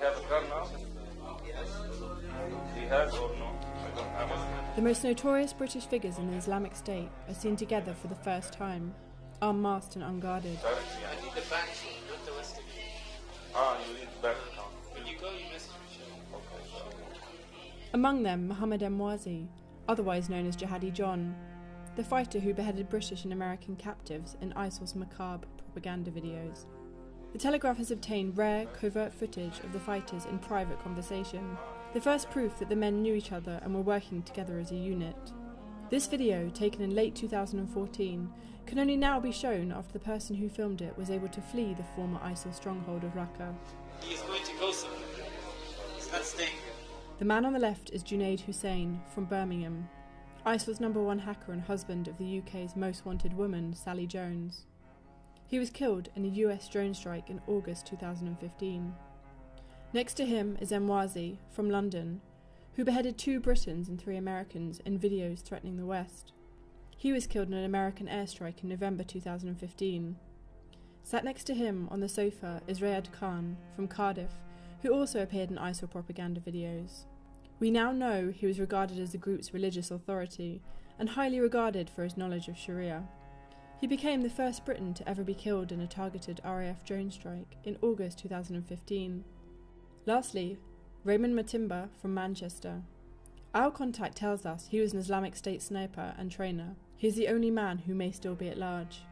have a car now? Jihad or no? I don't have it. The most notorious British figures in the Islamic State are seen together for the first time, unmasked and unguarded. I need the bank sheet, not the rest of it. You need bank account. When you go, you message me. Among them, Mohammed Emwazi, otherwise known as Jihadi John, the fighter who beheaded British and American captives in ISIL's macabre propaganda videos. The Telegraph has obtained rare, covert footage of the fighters in private conversation, the first proof that the men knew each other and were working together as a unit. This video, taken in late 2014, can only now be shown after the person who filmed it was able to flee the former ISIL stronghold of Raqqa. He is going to go somewhere. He's not staying here. The man on the left is Junaid Hussain from Birmingham, ISIL's #1 hacker and husband of the UK's most wanted woman, Sally Jones. He was killed in a US drone strike in August 2015. Next to him is Emwazi from London, who beheaded 2 Britons and 3 Americans in videos threatening the West. He was killed in an American airstrike in November 2015. Sat next to him on the sofa is Rayad Khan from Cardiff, who also appeared in ISIL propaganda videos. We now know he was regarded as the group's religious authority and highly regarded for his knowledge of Sharia. He became the first Briton to ever be killed in a targeted RAF drone strike in August 2015. Lastly, Raymond Matimba from Manchester. Our contact tells us he was an Islamic State sniper and trainer. He is the only man who may still be at large.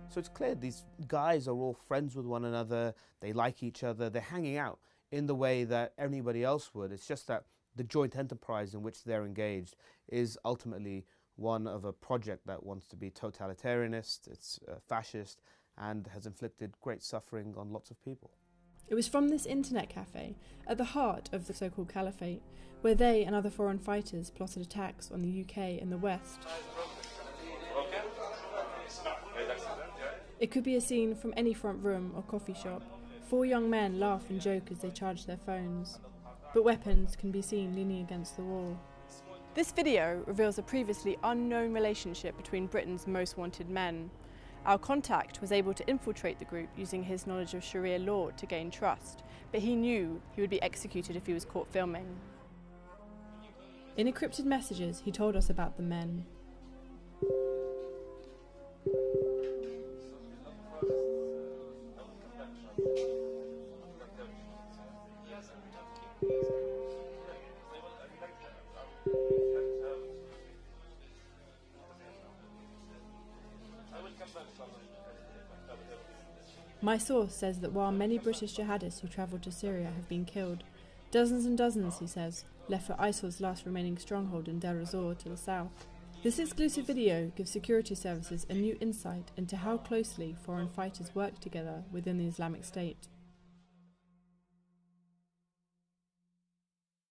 So it's clear these guys are all friends with one another, they like each other, they're hanging out in the way that anybody else would. It's just that the joint enterprise in which they're engaged is ultimately one of a project that wants to be totalitarianist, it's fascist, and has inflicted great suffering on lots of people. It was from this internet cafe, at the heart of the so-called caliphate, where they and other foreign fighters plotted attacks on the UK and the West. It could be a scene from any front room or coffee shop. 4 young men laugh and joke as they charge their phones, but weapons can be seen leaning against the wall. This video reveals a previously unknown relationship between Britain's most wanted men. Our contact was able to infiltrate the group using his knowledge of Sharia law to gain trust, but he knew he would be executed if he was caught filming. In encrypted messages, he told us about the men. My source says that while many British jihadists who travelled to Syria have been killed, dozens and dozens, he says, left for ISIL's last remaining stronghold in Deir ez-Zor to the south. This exclusive video gives security services a new insight into how closely foreign fighters work together within the Islamic State.